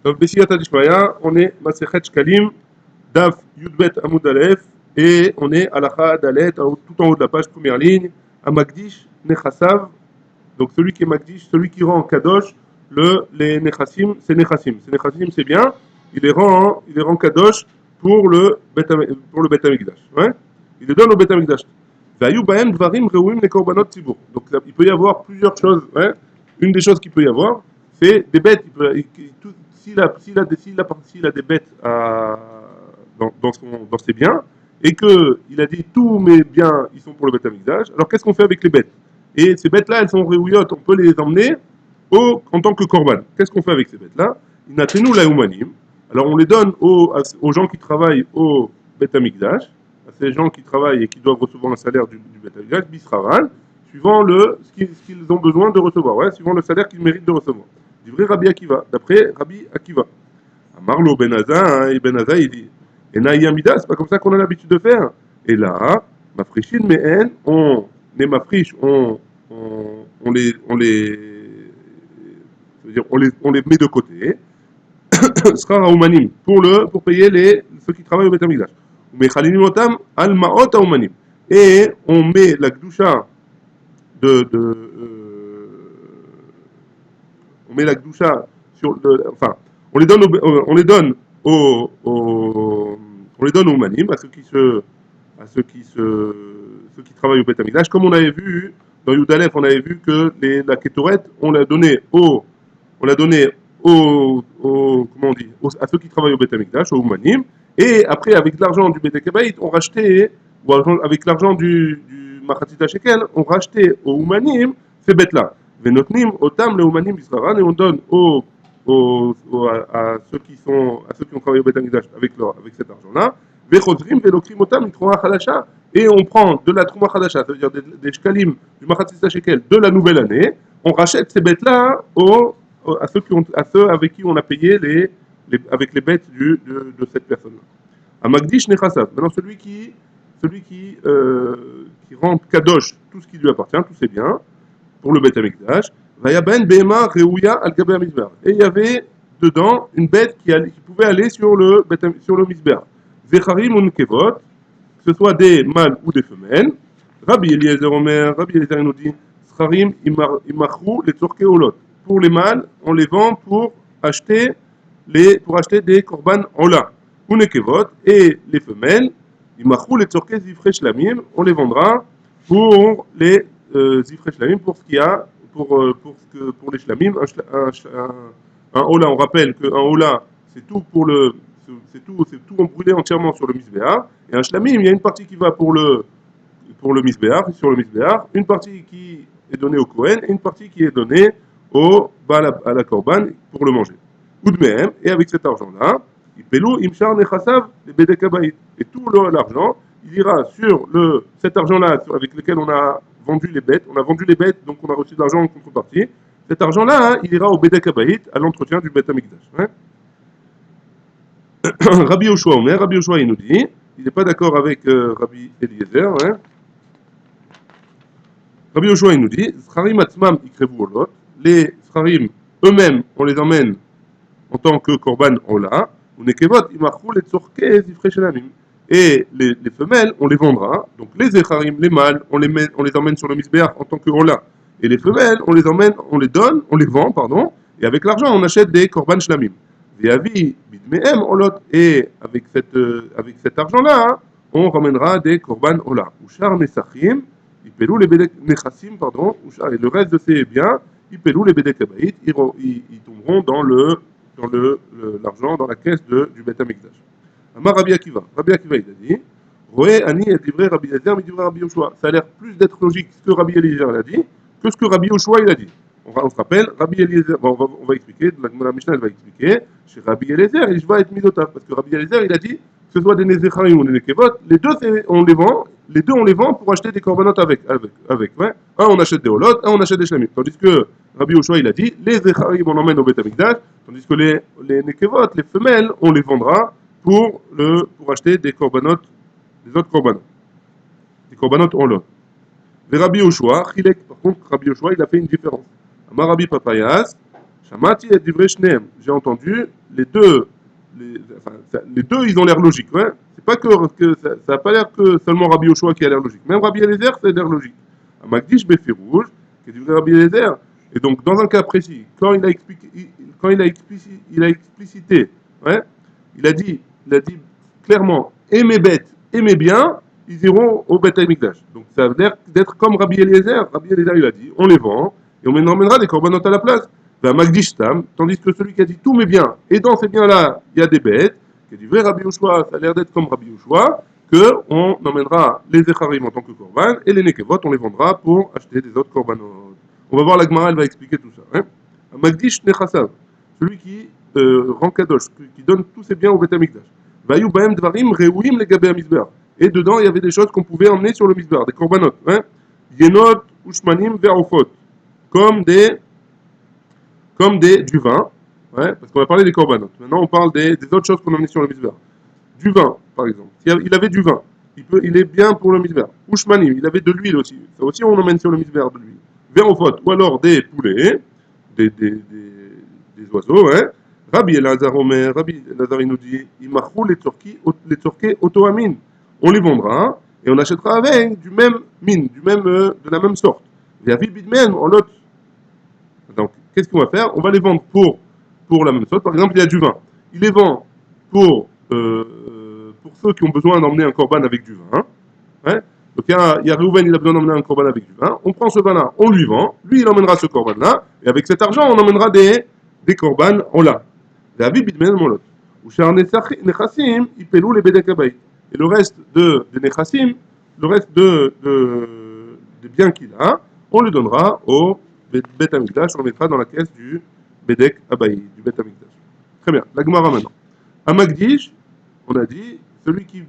Donc, Bessiyata Dishmaya, on est Masechet Shkalim, Daf Yudbet Amud Aleph, et on est Alacha Dalet, tout en haut de la page, première ligne, à Magdish Nechasav, donc celui qui est Magdish, celui qui rend Kadosh, les Nechassim, c'est Nechassim. Ces Nechassim, c'est bien, il les rend Kadosh pour le Bet Amikdash. Ouais, il les donne au Bet Amikdash. Vayu Baem Dvarim Reuim les Korbanot Tzibour. Donc il peut y avoir plusieurs choses. Ouais. Une des choses qu'il peut y avoir, c'est des bêtes. S'il a des bêtes dans ses biens, et qu'il a dit tous mes biens ils sont pour le Bet Amikdash, alors qu'est-ce qu'on fait avec les bêtes? Et ces bêtes-là, elles sont réouillottes, on peut les emmener en tant que korban. Qu'est-ce qu'on fait avec ces bêtes-là? Inatenu la humanim. Alors on les donne aux gens qui travaillent au Bet Amikdash, à ces gens qui travaillent et qui doivent recevoir un salaire du Bet Amikdash, bisravan, suivant ce qu'ils ont besoin de recevoir, ouais, suivant le salaire qu'ils méritent de recevoir. Du vrai Rabbi Akiva, d'après Rabbi Akiva. Marlo Ben Aza, et Ben Aza, il dit, et Naïamida, c'est pas comme ça qu'on a l'habitude de faire. Et là, ma frichine, mais les mafriches, on les met de côté. Sera Raumanim pour payer ceux qui travaillent au Beth Amikdash. Mais Khalilimotam al Maot Raumanim. Et on met la Gdusha on met la Gdusha enfin, on les donne aux Manim, ceux qui travaillent au Beth Amikdash. Comme on avait vu dans Yudalef, on avait vu que la Ketoret, on l'a donné comment on dit, à ceux qui travaillent au Beth Amikdash, aux Manim. Et après, avec l'argent du Beth Kabaït, on rachetait, ou avec l'argent du Machatzita Shekel, on rachetait aux Manim ces bêtes-là. Venotnim, otam, les Umanim, Israël, et on donne à ceux qui ont travaillé au Beth Amikdash avec cet argent-là. Vechozrim, velokrim, otam, Trouma Khadasha, et on prend de la Trouma Khadasha, c'est-à-dire des shkalim du Machatzita Shekel de la nouvelle année, on rachète ces bêtes-là à ceux avec qui on a payé avec les bêtes de cette personne-là. À Magdish Nechasav, maintenant qui rend Kadosh tout ce qui lui appartient, tous ses biens, pour le Beth Amikdash, Vayaben Behema Reuya al Gabe Mizbeach. Et il y avait dedans une bête qui pouvait aller sur le Mizbeach. Zecharim ou Kevot, que ce soit des mâles ou des femelles. Rabbi Eliezer nous dit, Scharim imachru les tzorke olot. Pour les mâles, on les vend pour acheter des korban ola. Ou nekevot, et les femelles, imachru les tzorke zifre shlamim, on les vendra pour les zifre shlamim, pour ce qu'il y a, pour les shlamim, un ola, on rappelle qu'un ola, c'est tout brûlé entièrement sur le misbéar. Et un shlamim, il y a une partie qui va pour le misbéar, sur le misbéar, une partie qui est donnée au Kohen et une partie qui est donnée à la korban pour le manger. Ou de même, et avec cet argent-là, il pelou imchar nechasav les bedekabaït. Et tout l'argent, il ira sur cet argent-là avec lequel on a vendu les bêtes. On a vendu les bêtes, donc on a reçu de l'argent en contrepartie. Cet argent-là, il ira au bedekabaït, à l'entretien du Beth Amikdash. Hein. Rabbi Yoshua Omer, Rabbi Yoshua il nous dit, il n'est pas d'accord avec Rabbi Eliezer. Hein. Rabbi Yoshua il nous dit, Scharim atzmam ikrevu olot, les Scharim eux-mêmes, on les emmène en tant que korban ola, ou nekevot imachru les tzorke zifre shelamim. Et les femelles, on les vendra. Donc les Zecharim, les mâles, on les emmène sur le misbéach en tant que ola. Et les femelles, on les vend, pardon, et avec l'argent, on achète des korban shlamim. Et avec cet argent-là, on ramènera des korban ola. Ushar nesachim, ipelou les bedek nechassim, pardon, et le reste de ces biens, ipelou les bedek kabaït, ils tomberont dans l'argent, dans la caisse du Beth Amikdash. Amar Rabbi Akiva. Rabbi Akiva, il a dit, Roé ani et divrei Rabbi Eliezer, mais divrei Rabbi Yoshua. Ça a l'air plus d'être logique ce que Rabbi Eliezer a dit que ce que Rabbi Yoshua il a dit. On se rappelle, Rabbi Eliezer, on va expliquer, la Mishnah elle va expliquer, chez Rabbi Eliezer, il va être midotav, parce que Rabbi Eliezer, il a dit, que ce soit des Nezecharim ou des Nekevot, les deux on les vend pour acheter des korbanot avec. Ouais. Un on achète des holot, un on achète des shlamim. Tandis que Rabbi Yoshua il a dit, les Zecharim on emmène au Beth Amikdash, tandis que les Nekevot, les femelles, on les vendra pour acheter des autres korbanot. Des korbanot holot. Les Rabbi Yoshua, par contre, Rabbi Yoshua, il a fait une différence. Amar Rabbi Papayas, Shamati et Divrei Shneem. J'ai entendu les deux, les deux, ils ont l'air logiques. Ouais. C'est pas que ça n'a pas l'air que seulement Rabbi Yoshua qui a l'air logique. Même Rabbi Eliezer, ça a l'air logique. Magdish Befirouj, qui est du Rabbi Eliezer. Et donc, dans un cas précis, quand il a expliqué, quand il a explicité, ouais, il a dit clairement, aimez bêtes, aimez bien, ils iront au Beth Amikdash. Donc, ça a l'air d'être comme Rabbi Eliezer. Rabbi Eliezer, il a dit, on les vend et on emmènera des corbanotes à la place. Magdish Tam, tandis que celui qui a dit tous mes biens, et dans ces biens-là, il y a des bêtes, qui a dit vrai Rabbi Yoshua, ça a l'air d'être comme Rabbi Yoshua, qu'on emmènera les Echarim en tant que korban, et les Nekevot, on les vendra pour acheter des autres korbanot. On va voir la Gemara, elle va expliquer tout ça. Hein. Magdish Nechassav, celui qui rend Kadosh, qui donne tous ses biens au Beth Amikdash. Vayu Baem Dvarim Reuim Legabe Amizbeach. Et dedans, il y avait des choses qu'on pouvait emmener sur le Mizbeach, des korbanot. Hein. Yenot, Ushmanim, Ve'ofot. Du vin, ouais, parce qu'on va parler des corbanotes. Maintenant, on parle des autres choses qu'on a mis sur le misber. Du vin, par exemple. Il avait du vin, il est bien pour le misber. Ushmanim, il avait de l'huile aussi. Ça aussi, on emmène sur le misber de l'huile. Verofot, ou alors des poulets, des oiseaux, hein. Rabbi Elazar Omer, Rabbi Elazar il nous dit, Imachou les Turquais auto-amin. On les vendra et on achètera avec du même mine, de la même sorte. Yavi bidmen, en l'autre. Donc, qu'est-ce qu'on va faire? On va les vendre pour la même chose. Par exemple, il y a du vin. Il les vend pour ceux qui ont besoin d'emmener un corban avec du vin. Hein. Donc, il y a Reuven, il a besoin d'emmener un corban avec du vin. On prend ce vin-là, on lui vend. Lui, il emmènera ce corban-là. Et avec cet argent, on emmènera des corbanes en là. Et le reste des nechassim, le reste des biens qu'il a, on le donnera au Beth Amikdash, on le mettra dans la caisse du Bedek Abaï, du Beth Amikdash. Très bien, la Gemara maintenant. À Magdish, on a dit, celui qui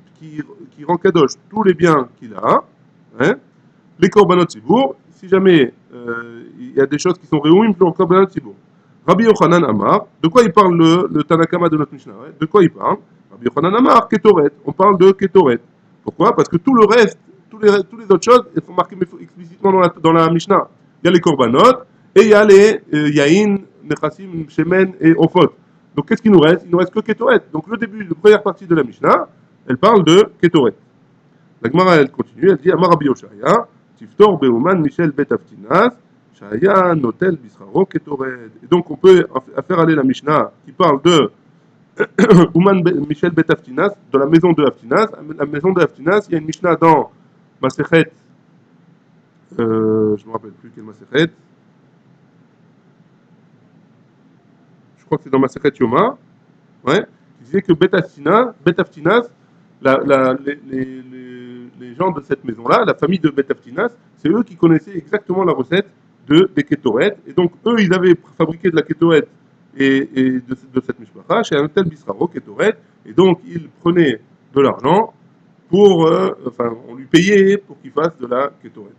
rend Kadosh tous les biens qu'il a, hein, les korbanot Tzibour, si jamais il y a des choses qui sont réunies pour le korbanot Tzibour. Rabbi Yochanan Amar, de quoi il parle le Tanakama de notre Mishnah, hein? De quoi il parle? Rabbi Yochanan Amar, Ketoret, on parle de Ketoret. Pourquoi? Parce que tout le reste, tous les autres choses, elles sont marquées explicitement dans la Mishnah. Il y a les korbanot et il y a les yaïn, nechassim, shemen et ofot. Donc qu'est-ce qu'il nous reste? Il nous reste que Ketoret. Donc le début, la première partie de la Mishnah, elle parle de Ketoret. La Gemara, elle continue, elle dit Amar Rabbi Yoshaya, Tiftor Beuman Michel Betaftinas, Shaya Notel Bisraro Ketoret. Et donc on peut faire aller la Mishnah qui parle de Ouman Michel Betaftinas, de la maison de Aftinas. La maison de Aftinas, il y a une Mishnah dans Masechet, je ne me rappelle plus quelle Masechet. Je crois que c'est dans Masechet Yoma, ouais, qui disait que Betaftinas, les gens de cette maison-là, la famille de Betaftinas, c'est eux qui connaissaient exactement la recette des Ketoret. Et donc, eux, ils avaient fabriqué de la Ketoret et de cette mishpacha chez un tel Bisraro Ketoret. Et donc, ils prenaient de l'argent on lui payait pour qu'il fasse de la Ketoret.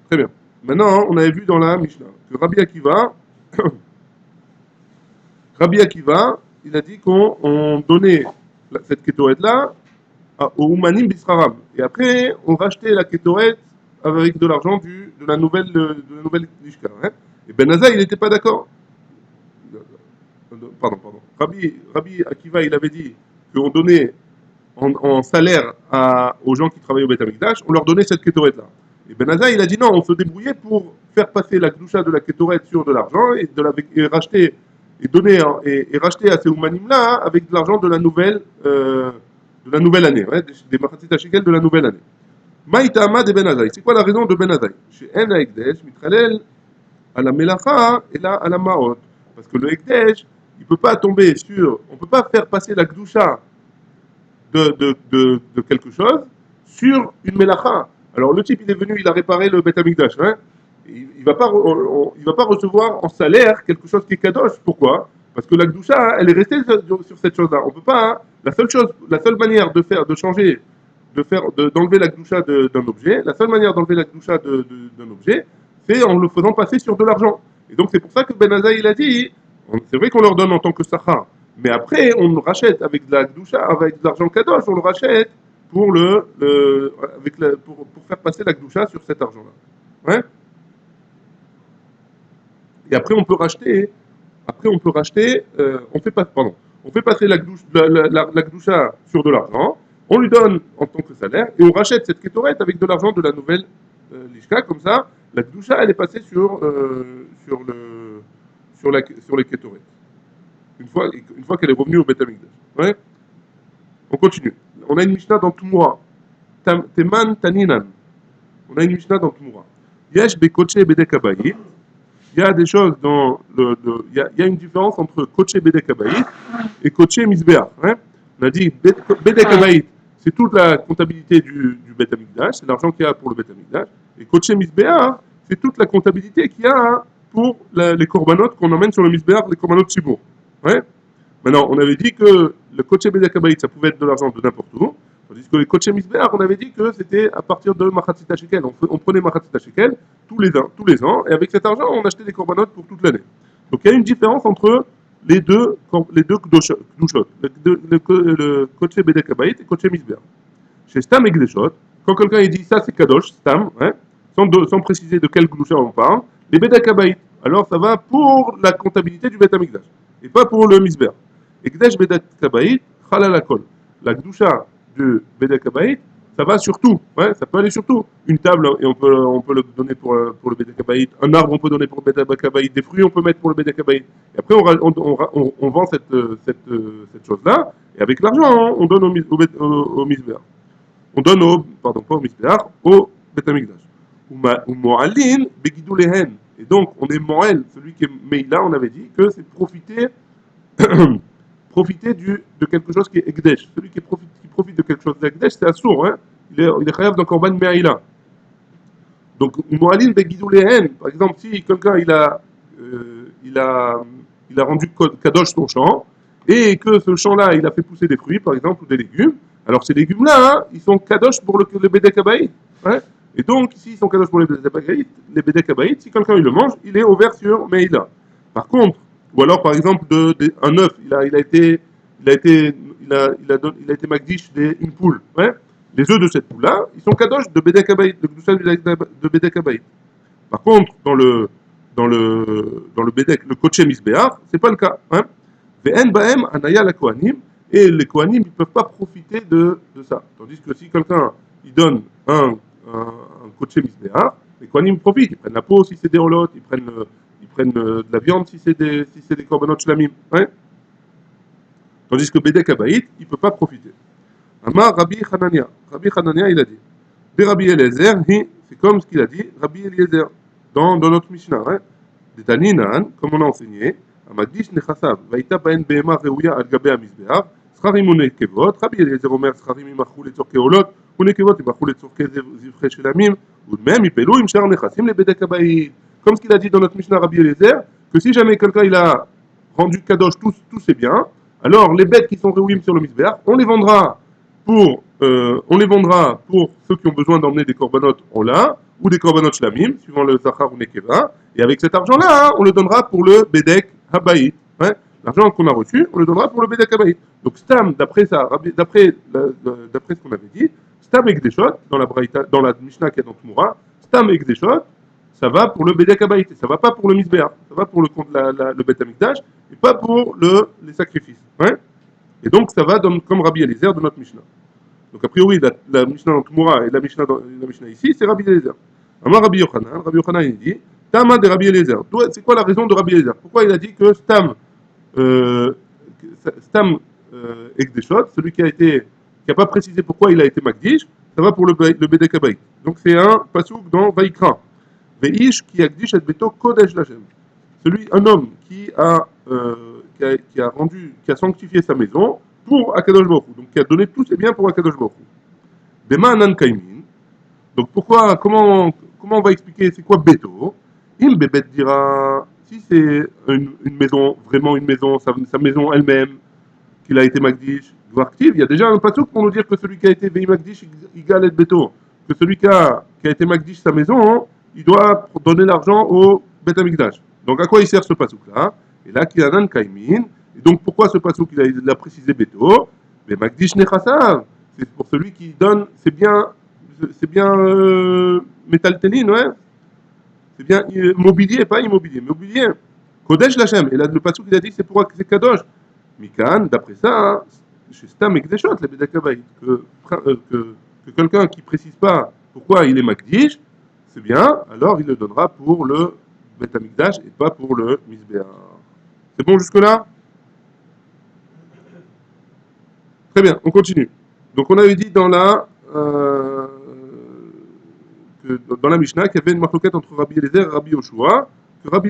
Très bien. Maintenant, on avait vu dans la Mishnah que Rabbi Akiva, il a dit qu'on donnait cette Ketoret-là au Umanim Bisraram. Et après, on rachetait la Ketoret avec de l'argent de la nouvelle Lishka. Hein. Et Ben Azai, il n'était pas d'accord. Pardon. Rabbi Akiva, il avait dit qu'on donnait en salaire aux gens qui travaillaient au Beth Amikdash, on leur donnait cette Ketoret-là. Et Ben Azai, il a dit non, on se débrouillait pour faire passer la Gdusha de la Ketoret sur de l'argent et racheter et racheter à ces Umanim-là avec de l'argent de la nouvelle année, ouais, des Machatzit HaShekel de la nouvelle année. Maïtama de Ben Azai. C'est quoi la raison de Ben Azai? Chez En Ekdesh, Mitralel, à la Melacha et là à la Maot. Parce que le Ekdesh, il ne peut pas tomber on ne peut pas faire passer la Gdusha de quelque chose sur une Melacha. Alors le type, il est venu, il a réparé le Beth Amikdash, hein. Il ne va pas recevoir en salaire quelque chose qui est kadosh. Pourquoi? Parce que la Gdusha, elle est restée sur cette chose-là. On peut pas, hein. La seule manière d'enlever la Gdusha d'un objet, la seule manière d'enlever la Gdusha d'un objet, c'est en le faisant passer sur de l'argent. Et donc c'est pour ça que Ben Azai, il a dit, c'est vrai qu'on leur donne en tant que sachar, mais après on le rachète avec de la Gdusha, avec de l'argent kadosh, on le rachète pour faire passer la Gdusha sur cet argent-là. Ouais. Et après, on peut racheter Après, on peut racheter, on fait passer la Gdoucha sur de l'argent, on lui donne en tant que salaire, et on rachète cette kétorette avec de l'argent de la nouvelle Lishka. Comme ça, la Gdoucha, elle est passée sur les kétorettes. Une fois qu'elle est revenue au Beth Amikdash. Ouais. On continue. On a une Mishnah dans Tumura. Teman Taninan. On a une Mishnah dans Tumura. Yesh Bekoche Bedek Abayit. Il y a des choses il y a une différence entre Koche Bedek Abayit et Koche Misbéach. Hein. On a dit Bedek Abayit, c'est toute la comptabilité du Beth Amikdash, c'est l'argent qu'il y a pour le Beth Amikdash. Et Koche Misbéach, c'est toute la comptabilité qu'il y a pour les corbanotes qu'on emmène sur le Misbéach, les corbanotes Chibour. Ouais. Maintenant, on avait dit que le Koche Bedek Abayit, ça pouvait être de l'argent de n'importe où. Tandis que les Koche Misbéach, on avait dit que c'était à partir de Machatzit Shekel. On prenait Machatzit Shekel tous les ans, et avec cet argent, on achetait des corbanotes pour toute l'année. Donc il y a une différence entre les deux Kdushot, le Koche Bedek Abayit et Koche Misbéach. Chez Stam et Gdeshot, quand quelqu'un dit ça c'est Kadosh, Stam, hein, sans préciser de quel Gdusha on parle, les Bedek Abayit, alors ça va pour la comptabilité du Bet Amikdash, et pas pour le Misbéach. Et Gdesh Bedek Abayit, Chalal Akol. La Gdusha de Bedek Abayit, ça va sur tout, ouais, ça peut aller sur tout. Une table, et on peut le donner pour le Bedek Abayit. Un arbre, on peut donner pour le Bedek Abayit. Des fruits, on peut mettre pour le Bedek Abayit. Et après, on vend cette chose-là, et avec l'argent, hein, on donne au Misbéach. On donne pas au Misbéach, au Bet Amikdash. Ou Mo'alin, Begidou Lehen. Et donc, on est Mo'el, celui qui est Meïla, on avait dit que c'est profiter de quelque chose qui est Ekdesh. Celui qui profite de quelque chose d'Ekdesh, c'est Assour. Hein. Il est chayav dans Korban Me'aïla. Donc, Mo'alin Begidou Lehen, par exemple, si quelqu'un il a rendu Kadosh son champ, et que ce champ-là, il a fait pousser des fruits, par exemple, ou des légumes, alors ces légumes-là, hein, ils sont Kadosh pour le Bedek Abayit. Hein. Et donc, s'ils sont Kadosh pour les Bedek Abayit, si quelqu'un il le mange, il est ouvert sur Meïla. Par contre, ou alors par exemple un œuf, il a été Magdish une poule. Ouais. Les œufs de cette poule-là, ils sont Kadosh de Bedek Abayit, de Bedek Abayit. Par contre, dans le Bedek, le Koche Misbéach, c'est pas le cas. Hein. Ve'en ba'em anaya la Kohanim, et les Kohanim ne peuvent pas profiter de ça. Tandis que si quelqu'un il donne un Koche Misbéach, les Kohanim profitent. Ils prennent la peau si c'est des holotes, ils prennent de la viande si c'est des korbanot shlamim. Hein. Tandis que Bedek Abayit, il ne peut pas profiter. Amar Rabbi Hanania. Rabbi Hanania, il a dit. De Rabbi Eliezer, c'est comme ce qu'il a dit, Rabbi Eliezer, dans notre Mishnah. Hein. De Taninan, comme on a enseigné, Amagdish Nechasav, Vaïta Baen Behema Reuya Al Gabe Amizbeach, Scharim ou Nekevot, Rabbi Eliezer Omer, Scharim Imachou les Tzorke Olot, ou Nekevot Imachou les Tzorke Zivre Shelamim, ou même Ipelou Imshar Nechasim les Bedek Abayit. Comme ce qu'il a dit dans notre Mishnah Rabbi Eliezer, que si jamais quelqu'un il a rendu Kadosh tous ses biens, alors les bêtes qui sont réunis sur le Misbeach, on les vendra pour ceux qui ont besoin d'emmener des corbanotes en lin ou des corbanotes shlamim, suivant le Zachar ou Nekeva. Et avec cet argent-là, hein, on le donnera pour le Bedek Habayit. Hein. L'argent qu'on a reçu, on le donnera pour le Bedek Habayit. Donc Stam, d'après ce qu'on avait dit, Stam Ekdeshot, dans la Mishnah qui est dans Tumura, Stam Ekdeshot, ça va pour le Bedek Habayit, ça va pas pour le Misbeach, ça va pour le Bet Amikdash, et pas pour les sacrifices. Hein. Et donc ça va comme Rabbi Eliezer de notre Mishnah. Donc a priori, la Mishnah dans Tumura et la Mishnah ici, c'est Rabbi Eliezer. Amar Rabbi Yochanan, il dit, Tama de Rabbi Eliezer. C'est quoi la raison de Rabbi Eliezer? Pourquoi il a dit que Stam Ekdeshot, celui qui a pas précisé pourquoi il a été Magdish, ça va pour le Bedek Habayit. Donc c'est un pasouk dans Vaikra. Veish qui Agdish et Beto Kodesh Lachem. Un homme qui a sanctifié sa maison pour Akadosh Baruch Hu, donc qui a donné tous ses biens pour Akadosh Baruch Hu. Bema Anan Kaimin. Donc comment on va expliquer c'est quoi Beto? Im Bebet dira, si c'est une maison, vraiment une maison, sa maison elle-même, qu'il a été Magdish, il y a déjà un pasouk pour nous dire que celui qui a été Vei Magdish, il galette Beto. Que celui qui a été Magdish sa maison, hein, il doit donner l'argent au Bet Amikdash. Donc à quoi il sert ce pasouk-là? Et là, qu'il y a un Kaimin. Et donc pourquoi ce pasouk il a précisé Beto? Mais Magdish Nechasav, c'est pour celui qui donne, c'est bien métaltéline, ouais. C'est bien mobilier, pas immobilier, mobilier. Kodesh Lachem. Et là, le pasuk il a dit c'est pour c'est Kadosh. Mikan, d'après ça, hein, chez Stam et Kdeshot, les Bedakabaït, que quelqu'un qui ne précise pas pourquoi il est Makdish, c'est bien, alors il le donnera pour le Bet Amikdash et pas pour le Misbéar. C'est bon jusque-là? Très bien, on continue. Donc on avait dit dans la Mishnah qu'il y avait une marloquette entre Rabbi Eliezer et Rabbi Yoshua, que Rabbi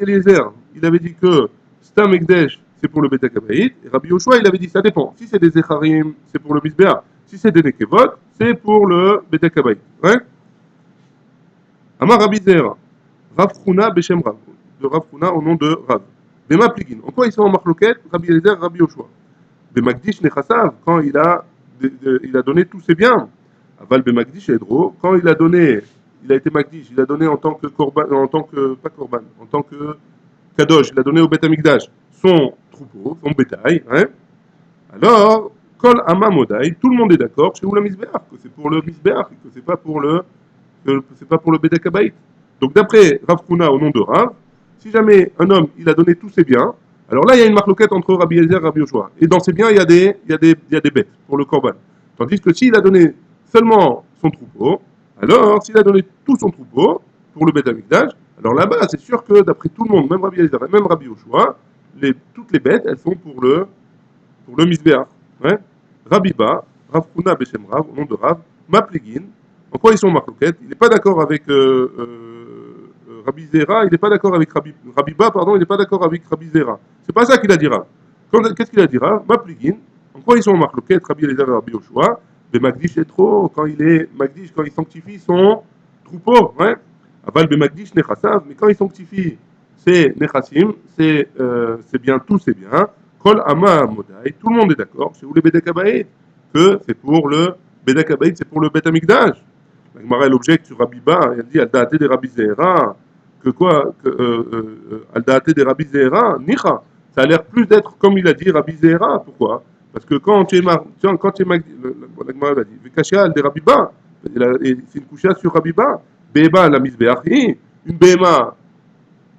Eliezer, il avait dit que Stam Ekdesh, c'est pour le Beta Kabaït, et Rabbi Yoshua, il avait dit ça dépend. Si c'est des Echarim, c'est pour le Misbéa. Si c'est des Nekevot, c'est pour le Beta Kabaït. Ouais? Amar Rabbi Zera, Rav Chuna Beshem Rav, de Rav Chuna au nom de Rav. Bema Pligin. En quoi ils sont en marloquette, Rabbi Eliezer et Rabbi Yoshua? Bemagdish Nechassav, quand il a donné tous ses biens. Aval Bemagdish Edro, quand il a été Magdish, il a donné en tant que Korban, pas Korban, en tant que Kadosh, il a donné au Beth Amikdash son troupeau, son bétail, hein. Alors, Kol Ama Modai, tout le monde est d'accord, chez Oula Misbeach, que c'est pour le Misbeach, que c'est pas pour le Beth Kabaït. Donc d'après Rav Kuna au nom de Rav, si jamais un homme, il a donné tous ses biens, alors là, il y a une marloquette entre Rabbi Eliezer et Rabbi Yoshua. Et dans ces biens, il y a des bêtes pour le Korban. Tandis que s'il a donné seulement son troupeau, alors s'il a donné tout son troupeau pour le Beth Amikdash, alors là-bas, c'est sûr que d'après tout le monde, même Rabbi Eliezer et même Rabbi Yoshua, toutes les bêtes, elles sont pour le Misbéach. Ouais. Rabbi Ba, Rav Kuna Beshem Rav, au nom de Rav, Mapligin. En quoi ils sont marloquettes? Il n'est pas d'accord avec Rabbi Zera, il n'est pas d'accord avec Rabbi Ba, pardon, il n'est pas d'accord avec Rabbi Zera. C'est pas ça qu'il a dit Rav. Qu'est-ce qu'il a dit Rav? Mapligin. En quoi ils sont marloquettes, Rabbi Eliezer et Rabbi Yoshua? Mais Magdish est trop, quand il sanctifie son troupeau, ouais. Aval be Magdish Nechassav, mais quand il sanctifie ses Nechassim, c'est bien, tout c'est bien. Kol Ama Modai, tout le monde est d'accord, chez où les Bedekabaït, que c'est pour le Bedekabaït, c'est pour le Bet Amikdash. La Gemara elle objecte sur Rabbi Ba, elle dit al da'ate des Rabbi Zehra, que quoi, al da'ate des Rabbi Zehra, Nicha. Ça a l'air plus d'être comme il a dit Rabbi Zehra, pourquoi? Parce que quand tu es la Gemara l'a dit, Vekashia al des Rabbi Ba, c'est une coucha sur Rabbi Ba, Beba la misbeachi, une Bema,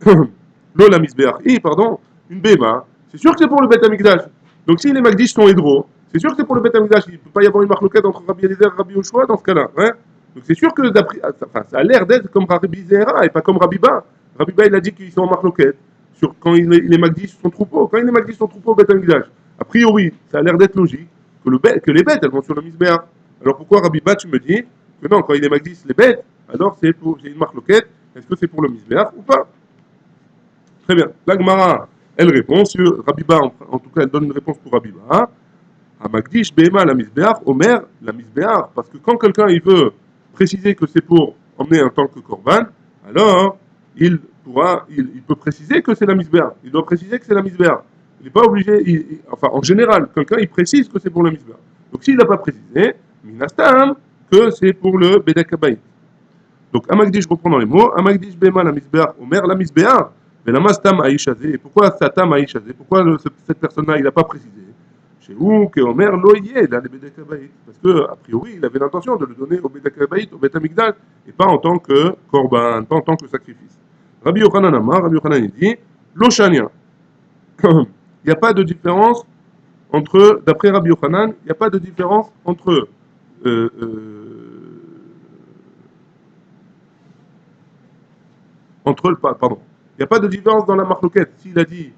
l'eau la misbeachi, pardon, une Bema, c'est sûr que c'est pour le Bet Amikdash. Donc si les Magdish sont hédro, c'est sûr que c'est pour le Bet Amikdash. Il ne peut pas y avoir une marloquette entre Rabbi Eliezer et Rabbi Yoshua dans ce cas-là. Hein. Donc c'est sûr que ça a l'air d'être comme Rabbi Zera et pas comme Rabbi Ba. Rabbi Ba il a dit qu'ils sont en marloquette sur quand les Magdish sont troupeaux. Quand les Magdish sont troupeaux au Bet Amikdash, a priori, ça a l'air d'être logique que les bêtes elles vont sur le Misbéach. Alors pourquoi Rabbi Ba tu me dis que non, quand il est Magdish les bêtes, alors c'est une marloquette, est-ce que c'est pour le Misbéach ou pas? Très bien. La Gemara, elle répond sur Rabbi Ba, en tout cas, elle donne une réponse pour Rabbi Ba. À Magdish, Behema, la Misbéach, Omer, la Misbéach. Parce que quand quelqu'un il veut préciser que c'est pour emmener en tant que Korban, alors il peut préciser que c'est la Misbéach. Il doit préciser que c'est la Misbéach. Il n'est pas obligé, enfin, en général, quelqu'un il précise que c'est pour la Misbéach. Donc s'il n'a pas précisé, Minastam, que c'est pour le Bedek Habayit. Donc, Amagdish, je reprends dans les mots. Amagdish Bema la Misbéach, Omer la Misbéach. Mais la Mastam Aïchazé. Et pourquoi Satam Aïchazé? Pourquoi cette personne-là, il n'a pas précisé? Chez où que Omer loyé dans les Bedek Habayit. Parce que, a priori, il avait l'intention de le donner au Bedek Habayit, au Bet Amikdash, et pas en tant que Korban, pas en tant que sacrifice. Rabbi Yochanan Amar, Rabbi Yochanan, il dit Lochania. Il n'y a pas de différence entre, d'après Rabbi Yochanan, il n'y a pas de différence entre. Euh, euh, pardon. Il n'y a pas de différence dans la marloquette. S'il a dit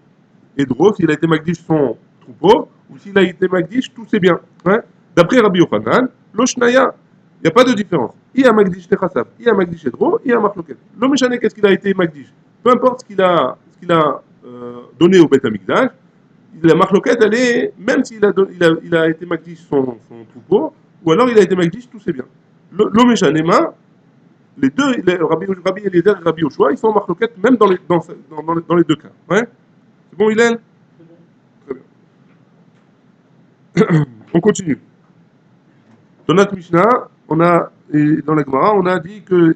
Edro, s'il a été Magdish son troupeau, ou s'il a été Magdish tous ses biens. Hein? D'après Rabbi Yochanan, Loshnaya, il n'y a pas de différence. Il y a Magdish Techasav, il y a Magdish Edro, il y a marloquette. L'homme qu'est-ce qu'il a été Magdish? Peu importe ce qu'il a donné au Beth Amikdash, la marloquette, elle est, même s'il a été Magdish son troupeau, ou alors il a été Magdish tous ses biens. L'homme les deux, Rabbi Eliezer et Rabbi Yoshua, ils sont en marloquette même dans les deux cas. Ouais, c'est bon, Hillel? Très bien. On continue. Dans notre Mishnah, et dans la Gemara, on a dit que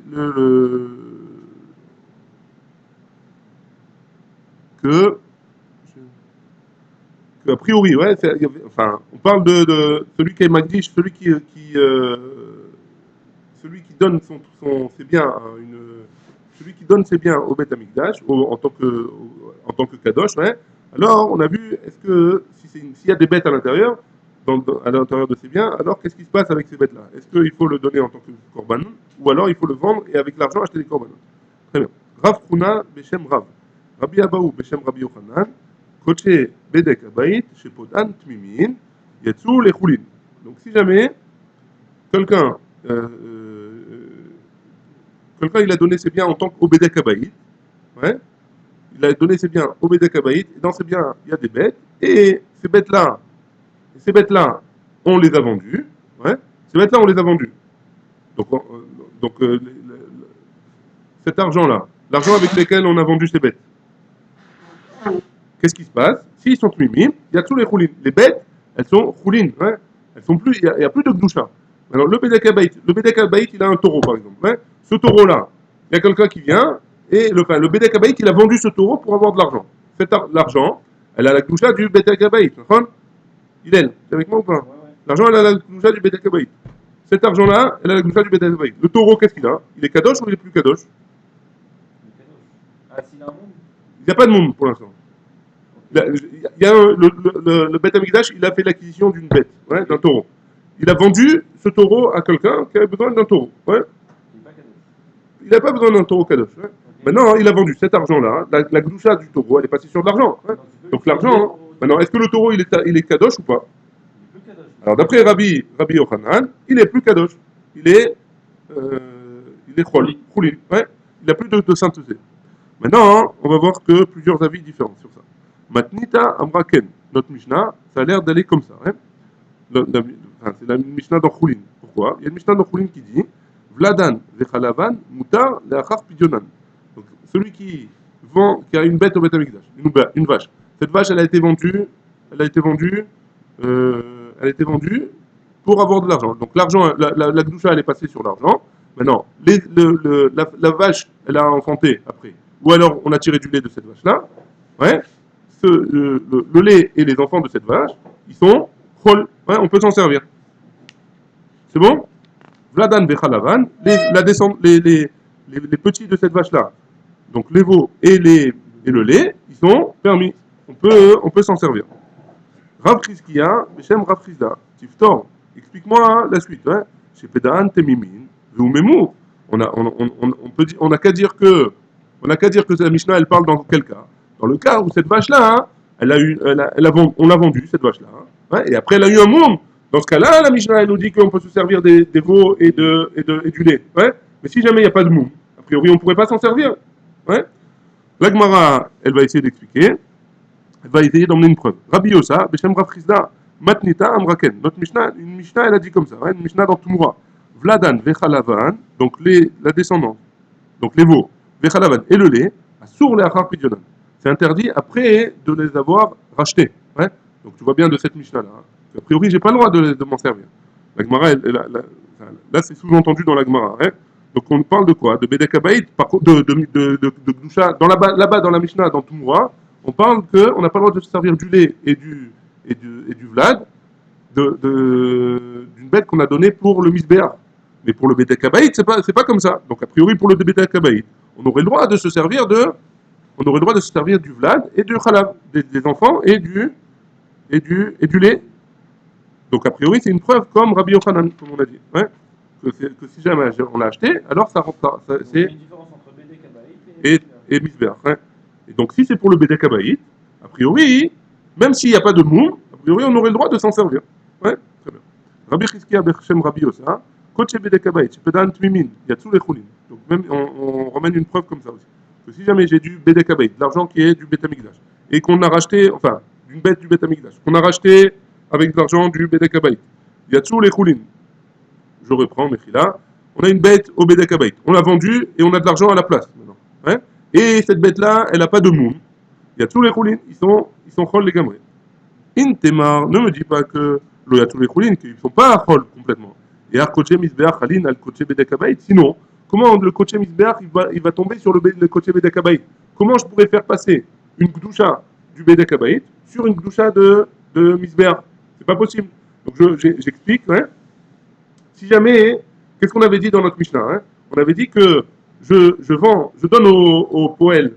a priori, ouais, enfin, on parle de celui qui est Magdish, celui qui donne ses biens à celui qui donne ses biens au Beth Amikdash, en tant que Kadosh, ouais, alors on a vu, est-ce que s'il y a des bêtes à l'intérieur, à l'intérieur de ses biens, alors qu'est-ce qui se passe avec ces bêtes-là? Est-ce qu'il faut le donner en tant que korban, ou alors il faut le vendre et avec l'argent acheter des korban? Très bien. Rav Kruna, Beshem Rav. Rabbi Abaou, Beshem Rabbi Yochanan, Koche Bedek Abayit, Shepodan Tmimin, Yatsu Lechulin. Donc si jamais quelqu'un euh, euh, quelqu'un il a donné ses biens en tant qu'Obedek Abayit, ouais, il a donné ses biens Obedek Abayit, et dans ses biens il y a des bêtes, et ces bêtes-là, on les a vendues, ouais, ces bêtes-là on les a vendues. Donc, cet argent-là, l'argent avec lequel on a vendu ces bêtes, qu'est-ce qui se passe? S'ils sont mimim, il y a tous les choulines. Les bêtes, elles sont choulines, ouais. Elles sont plus, il y a plus de gdoucha. Alors le Bedek Abayit, il a un taureau par exemple. Ouais. Ce taureau-là, il y a quelqu'un qui vient et le Bedek Abayit, il a vendu ce taureau pour avoir de l'argent. L'argent, elle a la gdoucha du Bedek Abayit. Il est avec moi ou pas? L'argent, elle a la gdoucha du Bedek Abayit. Cet argent-là, elle a la gdoucha du Bedek Abayit. Le taureau, qu'est-ce qu'il a? Il est kadosh ou il est plus kadosh? Ah, s'il a un monde? Il n'y a pas de monde pour l'instant. Le Beth Amikdash, il a fait l'acquisition d'une bête, ouais, d'un taureau. Il a vendu ce taureau à quelqu'un qui avait besoin d'un taureau. Ouais. Il n'a pas besoin d'un taureau kadosh. Ouais. Okay. Maintenant, il a vendu cet argent-là, la gdoucha du taureau, elle est passée sur de l'argent. Ouais. Donc l'argent, maintenant, est-ce que le taureau, il est kadosh ou pas? Alors d'après Rabbi Yochanan, il est plus kadosh. Il est chol, choulin. Ouais. Il n'a plus de sainteté. Maintenant, on va voir que plusieurs avis différents sur ça. Matnita Amraken, notre Mishnah, ça a l'air d'aller comme ça. Hein. C'est la Mishnah dans Choulin. Pourquoi? Il y a une Mishnah dans Choulin qui dit Vladan vechalavan mutar leachar pidyonan. Donc celui qui a une bête au Beth Amikdash, une vache. Cette vache, elle a été vendue pour avoir de l'argent. Donc l'argent, la gdoucha, elle est passée sur l'argent. Maintenant, la vache, elle a enfanté après. Ou alors, on a tiré du lait de cette vache-là. Ouais. Le lait et les enfants de cette vache, ils sont chol. Ouais, on peut s'en servir. C'est bon? Vladan Bechalavan, les petits de cette vache-là, donc les veaux et le lait, ils sont permis. On peut s'en servir. Rav Chizkiya, Beshem Rav Chizda, Tiftor, explique-moi la suite. Ouais. Chez Pedan, Temimin, Veumemu. On n'a qu'à dire que la Mishnah, elle parle dans quel cas? Dans le cas où cette vache-là, hein, on l'a vendue, cette vache-là. Hein, ouais, et après, elle a eu un monde. Dans ce cas-là, la Mishnah, elle nous dit qu'on peut se servir des veaux et du lait. Ouais. Mais si jamais il n'y a pas de moum, a priori, on ne pourrait pas s'en servir. Ouais. La Gemara, elle va essayer d'expliquer. Elle va essayer d'emmener une preuve. Rabbi Yosa, Beshem Rav Chizda, Matnita Amraken. Une Mishnah, elle a dit comme ça. Ouais, une Mishnah dans Tumura. Vladan Vechalavan, donc la descendance, donc les veaux, Vechalavan et le lait, Asur le Achar Pidyonan. C'est interdit après de les avoir rachetés. Ouais. Donc tu vois bien de cette Mishnah-là. Hein. A priori, j'ai pas le droit de m'en servir. La Gemara, là, c'est sous-entendu dans la Gemara. Hein. Donc on parle de quoi? De Bedek Abayit, de Gdusha. Là-bas, dans la Mishnah, dans Tumura, on parle qu'on n'a pas le droit de se servir du lait et du vlad d'une bête qu'on a donnée pour le misbéa. Mais pour le Bedek Abayit, c'est pas comme ça. Donc a priori, pour le Bedek Abayit, on aurait le droit de se servir du vlad et du chalav, des enfants et du lait. Donc a priori, c'est une preuve comme Rabbi Yochanan, comme on a dit. Ouais. Que si jamais on l'a acheté, alors ça rentre. C'est une différence entre Bedek Abayit et misbéa. Ouais. Et donc si c'est pour le Bedek Abayit, a priori, même s'il n'y a pas de moum, a priori, on aurait le droit de s'en servir. Ouais, très bien. Rabbi Chizkiya Bechem Rabbi Yosa, Koche Bedek Abayit, Shepedan Tmimin, Yatsu Lechulin. Donc même, on ramène une preuve comme ça aussi. Que si jamais j'ai du Bedek Abayit, de l'argent qui est du Beth Amikdash, et qu'on a racheté, enfin, d'une bête du Beth Amikdash, qu'on a racheté avec de l'argent du Bedek Abayit, Yatsu Lechulin. Je reprends, Mechila. On a une bête au Bedek Abayit. On l'a vendue et on a de l'argent à la place maintenant. Ouais. Et cette bête-là, elle n'a pas de moum. Il y a tous les choulines, ils sont chol les gamrés. Intemar, ne me dis pas que il y a tous les choulines, qu'ils ne sont pas chol complètement. Et ar-koché misbeach halin al-koché bedek abayit. Sinon, comment le koché misbeach il va tomber sur le koché bedek abayit? Comment je pourrais faire passer une gdoucha du bedek abayit sur une gdoucha de misbeach? C'est pas possible. Donc j'explique. Hein. Si jamais, qu'est-ce qu'on avait dit dans notre Mishnah? Hein? On avait dit que je donne au poël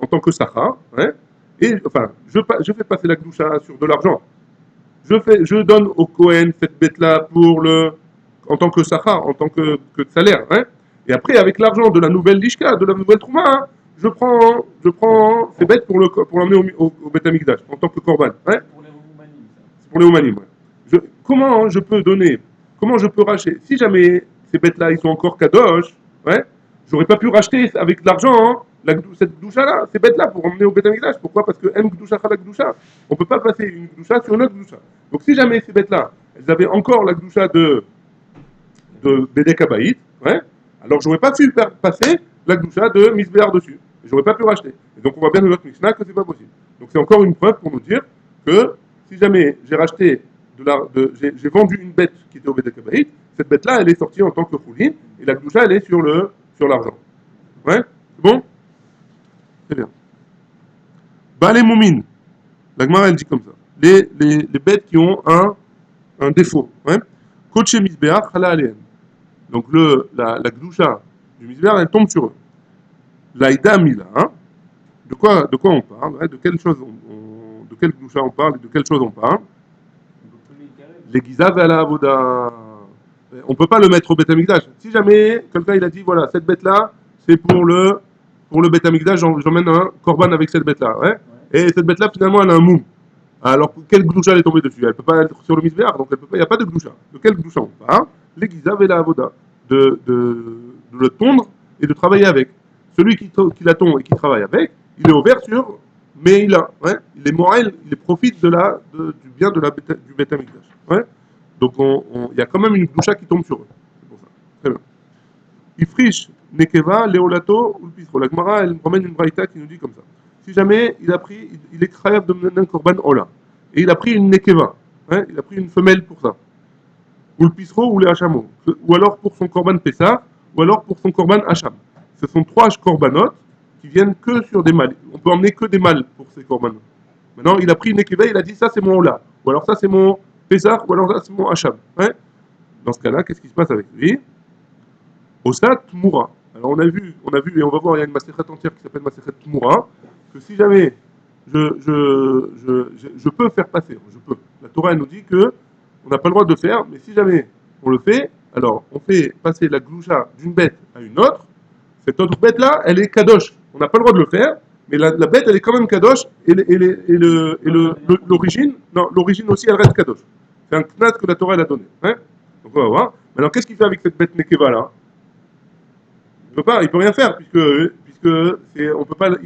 en tant que Sahara, hein, et enfin, je fais passer la Gdoucha sur de l'argent. Je donne au Cohen cette bête-là en tant que Sahara, en tant que salaire, hein. Et après, avec l'argent de la nouvelle Lishka, de la nouvelle Trouma, hein, je prends ces bêtes pour l'emmener au Beth Amikdash, en tant que Korban, hein. C'est pour les Oumanim. Ouais. Comment je peux donner, comment je peux racheter, si jamais ces bêtes-là, ils sont encore kadosh, ouais, j'aurais pas pu racheter avec de l'argent, hein, cette gdoucha-là, ces bêtes-là, pour emmener au Beth Amikdash. Pourquoi? Parce que M gdoucha la gdoucha. On peut pas passer une gdoucha sur une autre gdoucha. Donc si jamais ces bêtes-là, elles avaient encore la gdoucha de Bédek Abaït, ouais, alors j'aurais pas pu faire passer la gdoucha de Misbéar dessus. Et j'aurais pas pu racheter. Et donc on voit bien dans notre Mishnah que c'est pas possible. Donc c'est encore une preuve pour nous dire que si jamais j'ai racheté j'ai vendu une bête qui était au Bédek Abaït, cette bête-là, elle est sortie en tant que choulin, et la gdoucha, elle est sur l'argent. Ouais? C'est bon? Très bien. Balé Moumine. La Gemara, elle dit comme ça. Les bêtes qui ont un défaut. Ouais? Koché Misbéar, Chala Aleem. Donc la gdoucha du Misbéar, elle tombe sur eux. L'Aïda Mila. Hein? De quoi on parle? Ouais? De quelle chose de quelle gdoucha on parle et de quelle chose on parle? Les Gizav et la Avoda. On ne peut pas le mettre au Beth Amikdash. Si jamais quelqu'un il a dit voilà, cette bête-là, c'est pour le Beth Amikdash, j'emmène un korban avec cette bête-là. Ouais? Et cette bête-là, finalement, elle a un mou. Alors, quelle gdoucha elle est tombée dessus? Elle ne peut pas être sur le misbéar, donc il n'y a pas de gdoucha. De quelle gdoucha on parle? Les Gizav et la Avoda. De le tondre et de travailler avec. Celui qui la tond et qui travaille avec, il est ouvert sur mais ouais, il est moral, il profite du bien du Beth Amikdash. Ouais? Donc il y a quand même une gdoucha qui tombe sur eux. C'est pour ça. Très bien. Ifrish, Nekeva, Léolato ou le Pisro. La Gemara, elle promène une braïta qui nous dit comme ça. Si jamais il est créable de mener un korban Ola, et il a pris une Nekeva, hein, il a pris une femelle pour ça, ou le Pisro ou les Hachamo, ou alors pour son korban Pessah, ou alors pour son korban Hacham. Ce sont trois korbanotes qui viennent que sur des mâles. On peut emmener que des mâles pour ces korbanos. Maintenant, il a pris une Nekeva, il a dit ça c'est mon Ola, ou alors ça c'est mon Pessah, ou alors ça c'est mon Hacham. Hein. Dans ce cas-là, qu'est-ce qui se passe avec lui? Osat Moura. Alors on a vu, et on va voir, il y a une maséchet entière qui s'appelle maséchet Moura, que si jamais je peux faire passer, je peux. La Torah elle nous dit que on n'a pas le droit de le faire, mais si jamais on le fait, alors on fait passer la gloucha d'une bête à une autre, cette autre bête-là, elle est kadosh. On n'a pas le droit de le faire, mais la bête, elle est quand même kadosh, et l'origine, non, l'origine aussi, elle reste kadosh. C'est un knat que la Torah elle a donné. Hein. Donc on va voir. Maintenant, qu'est-ce qu'il fait avec cette bête nekeva là? Il peut rien faire il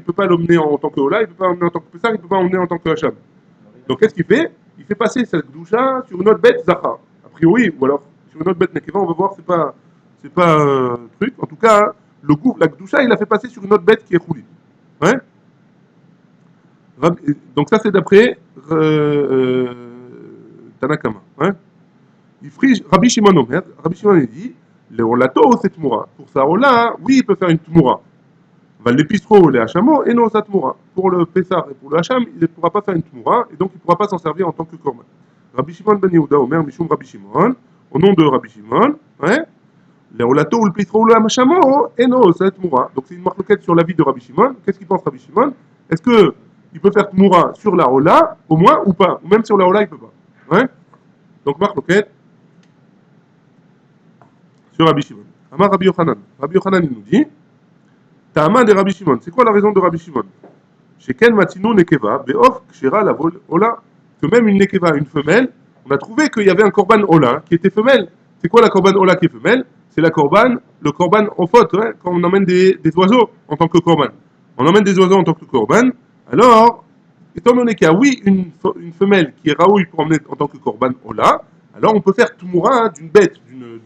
peut pas l'emmener en tant que Ola, il peut pas l'emmener en tant que Pessah, il peut pas l'emmener en tant que Hacham. Donc qu'est-ce qu'il fait? Il fait passer cette doucha sur une autre bête Zahar. A priori, ou alors sur une autre bête Nekeva, on va voir, c'est pas un truc. En tout cas, la doucha, il l'a fait passer sur une autre bête qui est Khouli. Ouais? Donc ça c'est d'après Tanakama. Ouais? Rabbi Shimon Omer, Rabbi Shimon dit, le Olato c'est Tmoura. Pour ça, Ola, oui, il peut faire une Tmoura. Va l'épistro, les Hachamo, et non sa Tmoura. Pour le Pessar et pour le Hacham, il ne pourra pas faire une Tmoura, et donc il ne pourra pas s'en servir en tant que Korban. Rabbi Shimon ben Yehuda Omer, Mishum Rabbi Shimon, au nom de Rabbi Shimon, ouais, le Olato ou le Pistro ou le Hachamo, et non sa Tmoura. Donc c'est une marloquette sur l'avis de Rabbi Shimon. Qu'est-ce qu'il pense Rabbi Shimon? Est-ce qu'il peut faire Tmoura sur la Ola, au moins, ou pas? Ou même sur la Ola, il ne peut pas. Ouais? Donc marloquette sur Rabbi Shimon. Amar Rabbi Yochanan. Rabbi Yochanan, il nous dit, Ta'ama de Rabbi Shimon. C'est quoi la raison de Rabbi Shimon? Chez Ken Matino Nekeva, Beof Kshera la Ola, que même une Nekeva, une femelle, on a trouvé qu'il y avait un korban Ola qui était femelle. C'est quoi la korban Ola qui est femelle? C'est le korban en faute, ouais, quand on emmène des oiseaux en tant que korban. On emmène des oiseaux en tant que korban. Alors, étant donné qu'il y a oui une femelle qui est raoui pour emmener en tant que korban Ola, alors on peut faire Tumura hein, d'une bête, d'une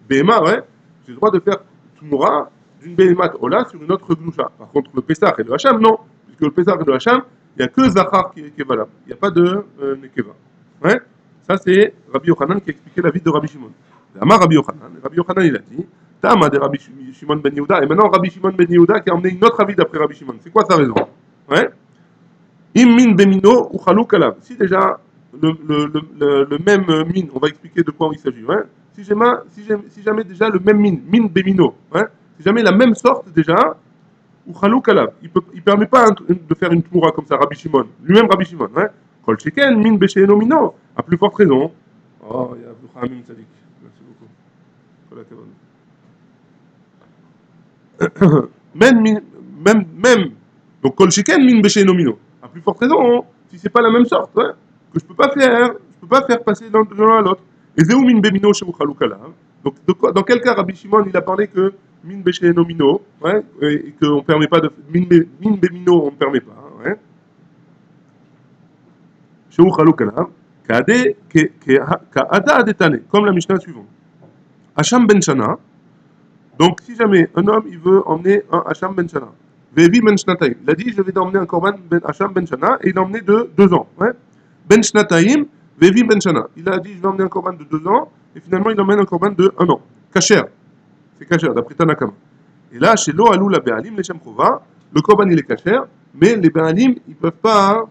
BMA, ouais. J'ai le droit de faire Tumura d'une Behemat Ola sur une autre Gloucha. Par contre, le Pessah et le Hacham, non. Puisque le Pessah et le Hacham, il n'y a que Zachar qui est valable. Il n'y a pas de Nekeva. Ouais. Ça, c'est Rabbi Yochanan qui a expliqué la vie de Rabbi Shimon. Amar Rabbi Yochanan. Rabbi Yochanan, il a dit Tama de Rabbi Shimon ben Yehuda. Et maintenant, Rabbi Shimon ben Yehuda qui a emmené une autre avis d'après Rabbi Shimon. C'est quoi sa raison? Ouais. Immin bemino ou chalouk alav. Si déjà le même mine, on va expliquer de quoi il s'agit. Hein. Si jamais déjà le même mine bemino, hein, c'est jamais la même sorte déjà, ou Chalouk Alav. Il ne permet pas de faire une Tmoura comme ça, Rabbi Shimon. Lui-même Rabbi Shimon. Hein. Kol Sheken, Min Besheeno Mino. À plus forte raison. Oh, il y a Abdou Tzadik. Merci beaucoup. Kol Hakavod. Même. Donc Kol Sheken, Min Besheeno Mino. À plus forte raison. Hein. Si c'est pas la même sorte, hein, que je peux pas faire passer d'un à l'autre. Et Zéou Min Bemino Sheu Chalouk Alav. Donc, dans quel cas Rabbi Shimon, il a parlé que min béchéno mino, ouais, et qu'on ne permet pas de. Min bémino, on ne permet pas. Ouais. Sheu chaluk alav, ka'ada adetane, comme la Mishnah suivante. Hacham ben Shana, donc si jamais un homme il veut emmener un Hacham ben Shana, Vevi ben Shnataim, il a dit je vais emmener un korban ben Hacham ben Shana, et il a emmené de 2 ans. Ouais. Ben Shnataim, Vevi ben Shana, il a dit je vais emmener un korban de 2 ans, et finalement il emmène un korban de 1 an. Kacher. C'est caché, d'après Tanakama. Et là, chez Lo Alou la Béalim, les Shem Chova, le Korban il est caché, mais les Béalim, ils peuvent pas,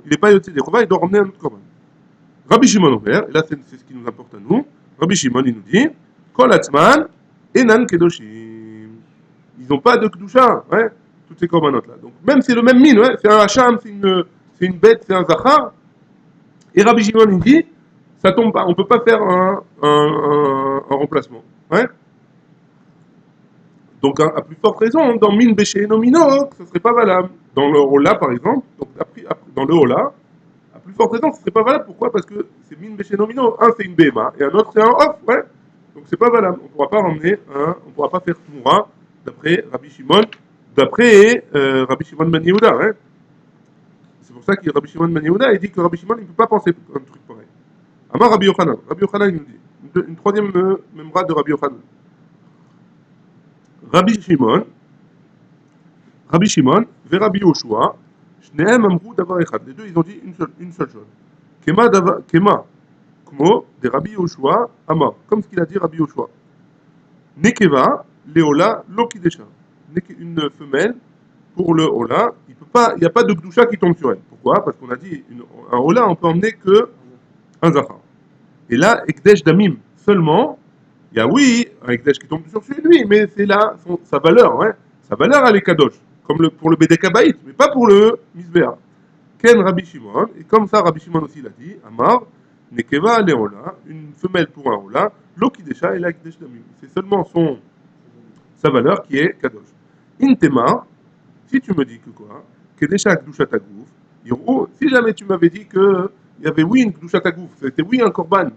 il n'est pas yoté des Chova, il doit ramener un autre Korban. Rabbi Shimon ouvert, et là c'est ce qui nous importe à nous, Rabbi Shimon il nous dit, Kol Atzman, Enan Kedoshim. Ils n'ont pas de Kedusha, ouais, toutes ces Korbanot là. Donc même c'est le même mine, ouais, c'est un Hacham, c'est une bête, c'est un Zachar. Et Rabbi Shimon il dit, ça tombe pas, on ne peut pas faire un remplacement. Ouais. Donc, à plus forte raison, dans Min Béché Nomino, ce ne serait pas valable. Dans le Ola, par exemple, donc dans le Ola, à plus forte raison, ce ne serait pas valable. Pourquoi? Parce que c'est Min Béché Nomino. Un, c'est une BMA, et un autre, c'est un off, ouais. Donc, c'est pas valable. On ne pourra pas ramener on ne pourra pas faire Tmoura d'après Rabbi Shimon, Rabbi Shimon Ben Yehuda, ouais. C'est pour ça que Rabbi Shimon Ben Yehuda, il dit que Rabbi Shimon, il ne peut pas penser un truc pareil. Amar Rabbi Yochanan. Rabbi Yochanan, il nous dit, une troisième membrane de Rabbi Yochanan. Rabbi Shimon, et Rabbi Yoshua, Shnehem Amrou Davar Echad. Les deux, ils ont dit une seule chose. Kema, Kmo, de Rabbi Yoshua, Amar. Comme ce qu'il a dit Rabbi Yoshua. Nekeva, Leola, Lokidesha. Une femelle, pour le Ola, il n'y a pas de Gdusha qui tombe sur elle. Pourquoi? Parce qu'on a dit, un Ola, on peut emmener que un Zachar. Et là, Ekdesh Damim, seulement, il y a oui, un Ekdesh qui tombe sur lui, mais c'est là sa valeur, ouais. Sa valeur, elle est Kadosh, comme pour le Bedekabaït, mais pas pour le Misbéa. Ken Rabbi Shimon, et comme ça Rabbi Shimon aussi l'a dit, Amar, Nekeva Leola, une femelle pour un Ola, Lokidesha et la Ekdesh Damim. C'est seulement sa valeur qui est Kadosh. Intema, si tu me dis que quoi, Kedesha Kdusha Tagouf, si jamais tu m'avais dit que il y avait oui une Kdusha Tagouf, c'était oui un Korban,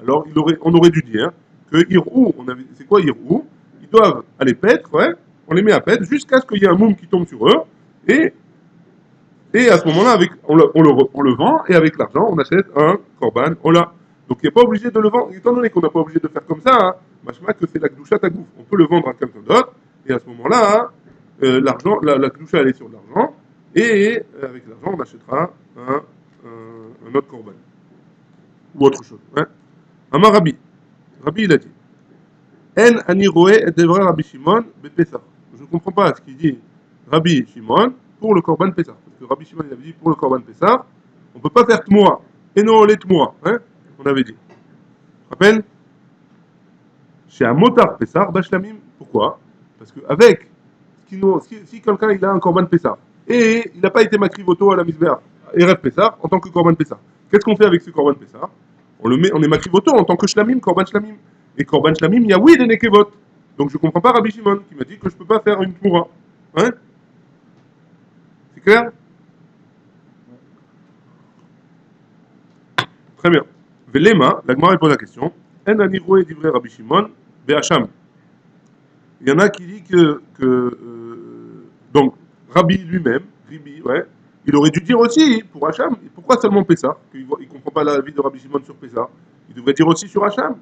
alors on aurait dû dire que Irou, c'est quoi Irou? Ils doivent aller paître, ouais, on les met à paître jusqu'à ce qu'il y ait un moum qui tombe sur eux, et à ce moment-là, on le vend, et avec l'argent, on achète un Korban, Ola. Donc il n'est pas obligé de le vendre, étant donné qu'on n'a pas obligé de faire comme ça, hein, machma que c'est la Kdusha Tagouf. On peut le vendre à quelqu'un d'autre, et à ce moment-là, l'argent, la Kdusha elle est sur l'argent, et avec l'argent, on achètera un autre Korban. Ou autre chose. Hein. Amar Rabbi, il a dit En ani roe et devra Rabbi Shimon bepesach. Je ne comprends pas ce qu'il dit Rabbi Shimon pour le Korban Pesach. Parce que Rabbi Shimon il avait dit pour le Korban Pesach, on ne peut pas faire Tmoa. Et non, les Tmoa. Hein, on avait dit. Tu te rappelles? Chez un motard Pesach, Bashlamim. Pourquoi? Parce qu'avec, si quelqu'un il a un Korban Pesach et il n'a pas été makrivoto à la misbéa, Erev Pesach, en tant que Korban Pesach, qu'est-ce qu'on fait avec ce Korban Pesach? On est makrivoto en tant que Shlamim, Korban Shlamim. Et Korban Shlamim, il y a oui des Nekevot. Donc je ne comprends pas Rabbi Shimon qui m'a dit que je ne peux pas faire une Tmoura. Hein? C'est clair? Très bien. Velema, la Gemara pose la question. En anivro et divrei Rabbi Shimon, Be'acham. Il y en a qui disent donc, Rabbi lui-même, ouais, il aurait dû dire aussi pour Hacham, pourquoi seulement Pessah? Il ne comprend pas la vie de Rabbi Shimon sur Pessah. Il devrait dire aussi sur Hacham.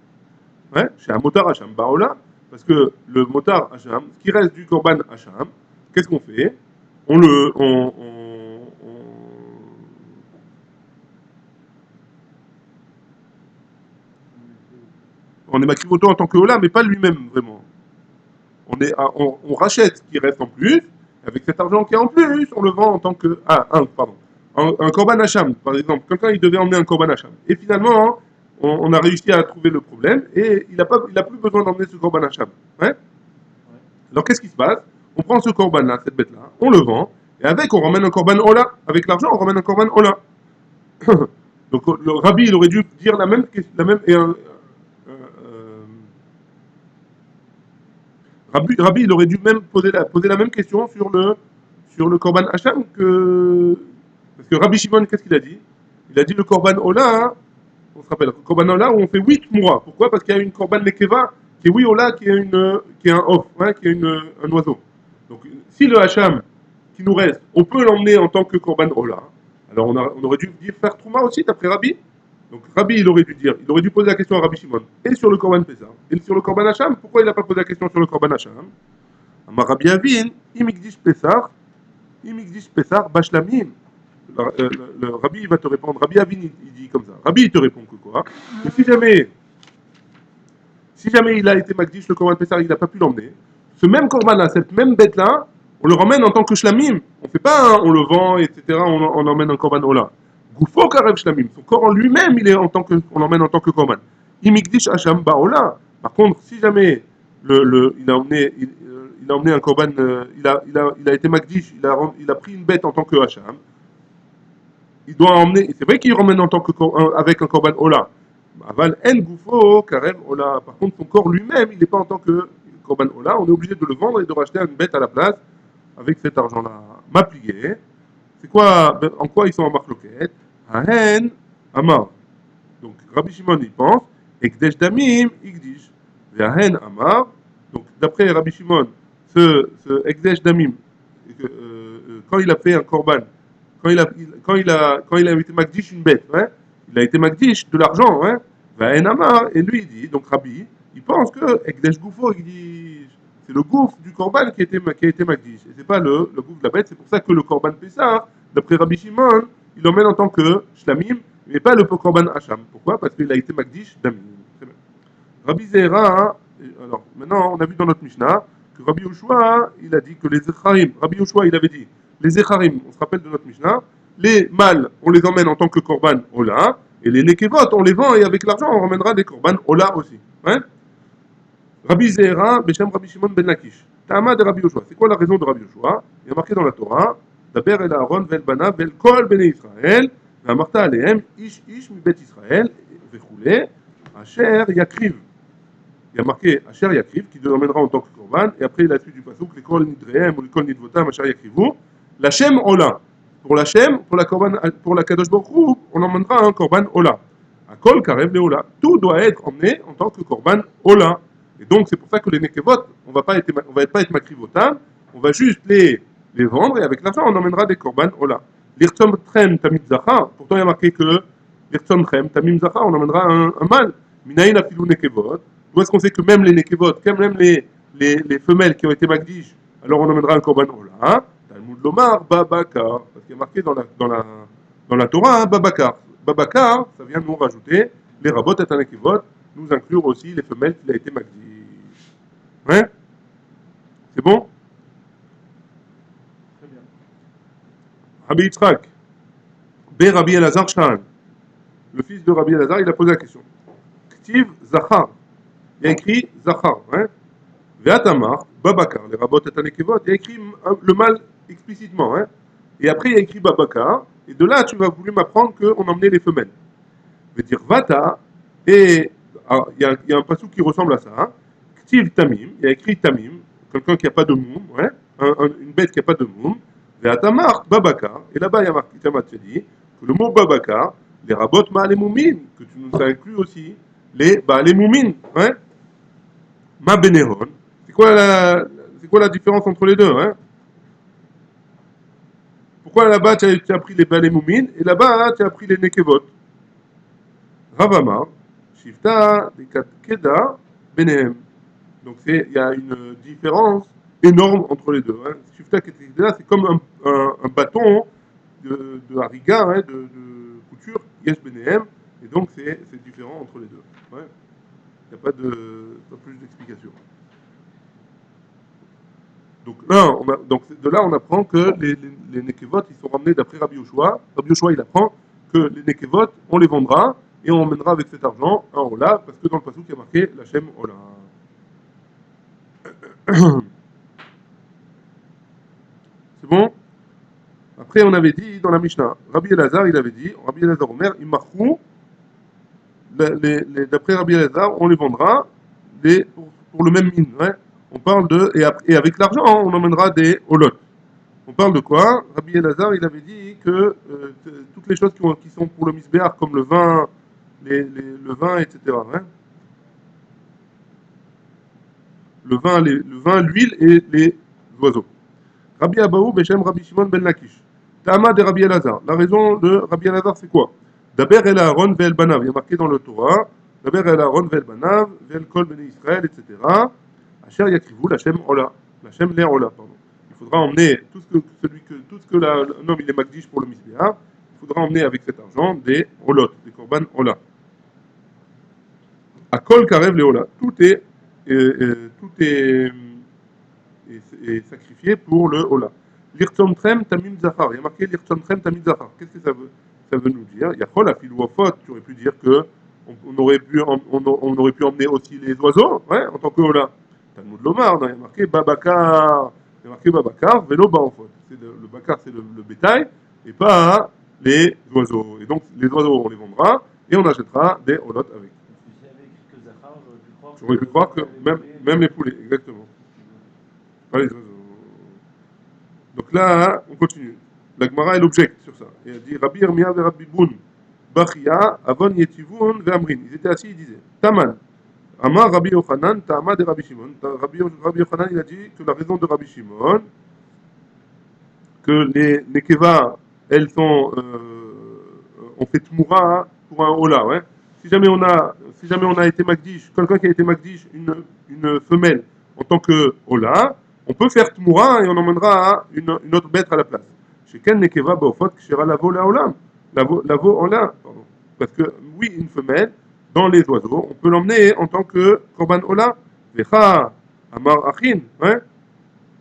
Ouais, chez un motard Hacham Baola, parce que le motard Hacham, ce qui reste du Korban Hacham, qu'est-ce qu'on fait? On est makrivoto en tant que Ola, mais pas lui-même vraiment. On rachète ce qui reste en plus, avec cet argent qui est en plus, on le vend en tant que. Pardon. Un Korban Hacham, par exemple. Quelqu'un, il devait emmener un Korban Hacham. Et finalement, on a réussi à trouver le problème, et il n'a plus besoin d'emmener ce Korban Hacham. Ouais. Alors qu'est-ce qui se passe? On prend ce corban-là, cette bête-là, on le vend, et avec on ramène un corban Ola. Avec l'argent, on ramène un corban Ola. Donc le rabbi, il aurait dû dire Rabbi, il aurait dû même poser la même question sur le Korban Hacham que. Parce que Rabbi Shimon, qu'est-ce qu'il a dit? Il a dit le Korban Ola, hein, on se rappelle, le Korban Ola où on fait 8 mois. Pourquoi? Parce qu'il y a une Korban Nekeva qui est oui Ola, qui est un off, hein, qui est un oiseau. Donc si le Hacham qui nous reste, on peut l'emmener en tant que Korban Ola, alors on aurait dû dire faire Trouma aussi d'après Rabbi. Donc Rabbi, il aurait dû poser la question à Rabbi Shimon. Et sur le Korban Pessah, et sur le Korban Hacham, pourquoi il n'a pas posé la question sur le Korban Hacham? Amar Rabbi Avin, imikdish Pessah, bashlamim. Le Rabbi il va te répondre, Rabbi Avin il dit comme ça. Rabbi il te répond que quoi? Que si jamais il a été Magdish, le Korban Pessah, il n'a pas pu l'emmener, ce même Korban là, cette même bête là, on le ramène en tant que shlamim. On fait pas, hein, on le vend, etc. On emmène un Korban Ola. Goufo karev shlamim. Son corps en lui-même, il est on l'emmène en tant que Korban. Imikdish hacham baola. Par contre, si jamais il a emmené un Korban, il a été Magdish, il a pris une bête en tant que hacham, il doit emmener, c'est vrai qu'il ramène en tant que avec un Korban Ola. Aval en goufo karev Ola. Par contre, son corps lui-même, il n'est pas en tant que Korban Ola. On est obligé de le vendre et de racheter une bête à la place avec cet argent-là. M'appliquer. C'est quoi, en quoi ils sont en marloquette? Ahen, Amar. Donc Rabbi Shimon il pense, Ekdesh Damim, Ikdish. Ahen, Amar. Donc d'après Rabbi Shimon, ce Ekdesh Damim, quand il a fait un korban, quand il a été Magdish une bête, hein, il a été Magdish de l'argent, hein, Ahen, Amar, et lui il dit, donc Rabbi, il pense que Ekdesh Goufo, il dit, c'est le gouffre du korban qui a été Magdish. Et c'est pas le gouffre de la bête. C'est pour ça que le korban Pessah, d'après Rabbi Shimon, il l'emmène en tant que shlamim, mais pas le korban Hacham. Pourquoi? Parce qu'il a été Magdish damim. Très bien. Rabbi Zera, alors maintenant on a vu dans notre Mishnah que Rabbi Yoshua, il a dit que les Echarim, Rabbi Yoshua, il avait dit, les Echarim, on se rappelle de notre Mishnah, les mâles, on les emmène en tant que korban Ola, et les Nekevot, on les vend et avec l'argent, on ramènera des korban Ola aussi. Hein? Rabbi Zera, Beshem Rabbi Shimon ben Lakish. Tama de Rabbi Yoshua. C'est quoi la raison de Rabbi Yoshua? Il y a marqué dans la Torah, Daber el Aaron vel bana vel kol bene Israël, ואמרת עליהם איש איש מבית ישראל וכולי, אשר יקריב. Il y a marqué Asher Yakriv, qui l'emmènera en tant que Korban, et après la suite du pasuk, les Kol Nidrehem ou les Kol Nidvotam, Asher Yakrivu. La Shem Ola. Pour la Shem, pour la Korban, pour la Kadosh Baruch Hu, on emmènera un Korban Ola. À Kol Karev le Ola. Tout doit être emmené en tant que Korban Ola. Et donc c'est pour ça que les Nekevot, on va pas être Makrivotam, on va juste les vendre, et avec l'argent, on emmènera des Korban Ola. L'Irtzom Trem Tamim Zacha, pourtant il y a marqué que l'Irtzom Trem Tamim Zacha, on emmènera un mâle. Minaïn Afilou Nekevot. D'où est-ce qu'on sait que même les Nekevot, même les femelles qui ont été Magdish, alors on emmènera un Korban Ola. Talmud Lomar, Babakar. Parce qu'il y a marqué dans la Torah, hein, Babakar. Babakar, ça vient nous rajouter les Rabot et Nekevot, nous inclure aussi les femelles qui a été Magdish. Ouais? C'est bon? Très bien. Rabbi Yitzhak, B. Rabbi Elazar Shan, le fils de Rabbi Elazar, il a posé la question. Ktiv Zachar. Il y a écrit Zachar. Hein? Ve'atamar, Babakar, les Rabot et Nekevot, il y a écrit le mâle explicitement. Hein? Et après, il y a écrit Babakar. Et de là, tu vas vouloir m'apprendre qu'on emmenait les femelles. Je vais dire Vata. Et il y a un passage qui ressemble à ça. Hein? Ktiv Tamim, il y a écrit Tamim, quelqu'un qui n'a pas de moum, ouais? Une bête qui n'a pas de moum. Ve'atamar, Babakar. Et là-bas, il y a marqué, dit que le mot Babakar, les Rabot Ma'alemoumine, que tu nous as inclus aussi, les Ba'alemoumine. Ouais? Ma Benehon. C'est quoi la différence entre les deux, hein? Pourquoi là-bas tu as pris les Balémoumines et là-bas hein, tu as pris les Nekevot? Ravama, Shifta, Keda, Benehem. Donc il y a une différence énorme entre les deux. Hein. Shifta, Keda, c'est comme un bâton de hariga, hein, de couture, Yesh Benehem, et donc c'est différent entre les deux. Ouais. Il n'y a pas plus d'explication. Donc de là, on apprend que les Nekevot, ils sont ramenés d'après Rabbi Yoshua. Rabbi Yoshua, il apprend que les Nekevot, on les vendra et on emmènera avec cet argent un Ola, parce que dans le passage, il y a marqué la Shem Ola. bon? Après, on avait dit dans la Mishnah, Rabbi Elazar, il avait dit, Rabbi Elazar Omer, Imarchou, d'après Rabbi Elazar, on les vendra pour le même mine. Ouais. On parle de, et avec l'argent, hein, on emmènera des holot. On parle de quoi? Rabbi Elazar, il avait dit que toutes les choses qui sont pour le misbéar, comme le vin, le vin, etc. Hein. Le vin, l'huile et les oiseaux. Rabbi Abaou, Beshem, Rabbi Shimon ben Lakish. Tama de Rabbi Elazar. La raison de Rabbi Elazar, c'est quoi? Daber el Aaron ve'el banav. Il y a marqué dans le Torah. Daber el Aaron ve'el banav, ve'el kol bene Israël, etc. Asher yakrivu, l'Hachem ola. L'Hachem les ola, pardon. Il faudra emmener tout ce que l'homme il est magdish pour le misbéa. Il faudra emmener avec cet argent des olot, des korban ola. À kol karev les ola. Tout est sacrifié pour le Ola. L'irtomtrem tamim zafar. Il y a marqué l'irtomtrem tamim zafar. Qu'est-ce que ça veut nous dire? Il y a Chol afilou afot. Tu aurais pu dire que on aurait pu emmener aussi les oiseaux, ouais, en tant que Ola. Talmud Lomar, il y a marqué Babakar. Il y a marqué Babakar, vélo baofot. Le Bakar, c'est le bétail, et pas les oiseaux. Et donc, les oiseaux, on les vendra, et on achètera des Olot avec. J'aurais pu croire que même les poulets, exactement. Pas les oiseaux. Donc là, on continue. La Gemara, elle objecte sur ça. Et elle dit Rabbi Yirmiyah ve Rabbi Boun, Bachia, Avon Yetivun ve Amrin. Ils étaient assis, ils disaient Taman. Amar Rabbi Yochanan, Tama de Rabbi Shimon. Rabbi Yochanan, il a dit que la raison de Rabbi Shimon, que les Nekeva, elles sont, on fait Tmoura pour un Ola, ouais. Si jamais on a été Magdish, quelqu'un qui a été Magdish, une femelle en tant que Ola, on peut faire Tmoura et on emmènera une autre bête à la place. Chez Ken Nekeva Baofot, Kshera Lavo la Olam. Lavo Ola, pardon. Parce que, oui, une femelle, dans les oiseaux, on peut l'emmener en tant que Korban Ola. Vecha, Amar Achin, ouais.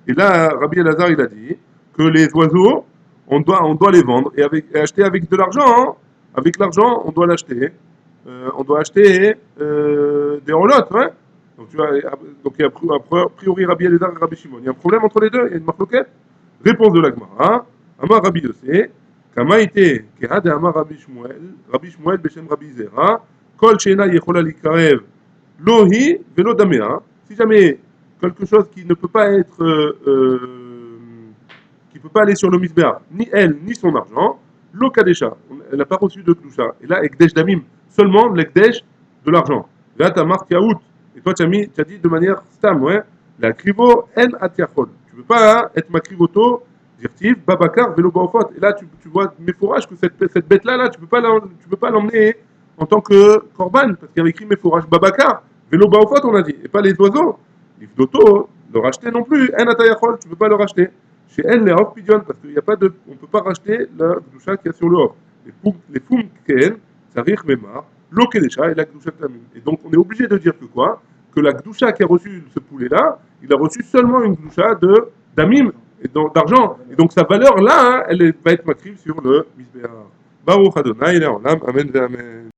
Et là, Rabbi Elazar, il a dit que les oiseaux, on doit les vendre et acheter avec de l'argent. Hein. Avec l'argent, on doit l'acheter. On doit acheter des roulottes. Hein. Donc, tu vois, donc il y a a priori Rabbi Elazar et Rabbi Shimon. Il y a un problème entre les deux, il y a une marloquette. Réponse de la Gemara. Amar Rabbi Yossé. Kama ite kehad Amar Rabbi Shmuel Beshem Rabbi Zera. Kol sheina yechola likarev lohi velo damea. Si jamais quelque chose qui ne peut pas être, qui peut pas aller sur le misbéar, ni elle, ni son argent, l'okadesha, elle n'a pas reçu de kdusha. Et là, ekdesh damim, seulement l'ekdesh de l'argent. Là, tu as marqué out. Et toi, tu as dit de manière stam, ouais, la krivo en atiachol. Tu ne peux pas hein, être ma krivoto, dirtiv, babakar, velo baofot. Et là, tu vois mes fourrages que cette bête-là, là, tu peux pas l'emmener en tant que korban, parce qu'il y avait écrit mes fourrages babakar, vélo baofot, on a dit, et pas les oiseaux. Livre d'auto, le racheter non plus. En atayachol, tu ne peux pas le racheter. Chez elle, les off pigeon, parce qu'il n'y a pas de, on ne peut pas racheter la gdusha qu'il y a sur le off. Les foum ken, ça rire memar, l'okedesha et la gdusha tamim. Et donc, on est obligé de dire que quoi? Que la gdusha qui a reçu ce poulet-là, il a reçu seulement une gdusha de damim, et d'argent. Et donc, sa valeur là, hein, elle va être macrive sur le misbéar. Baruch Adonai, il est en âme. Amen, amen.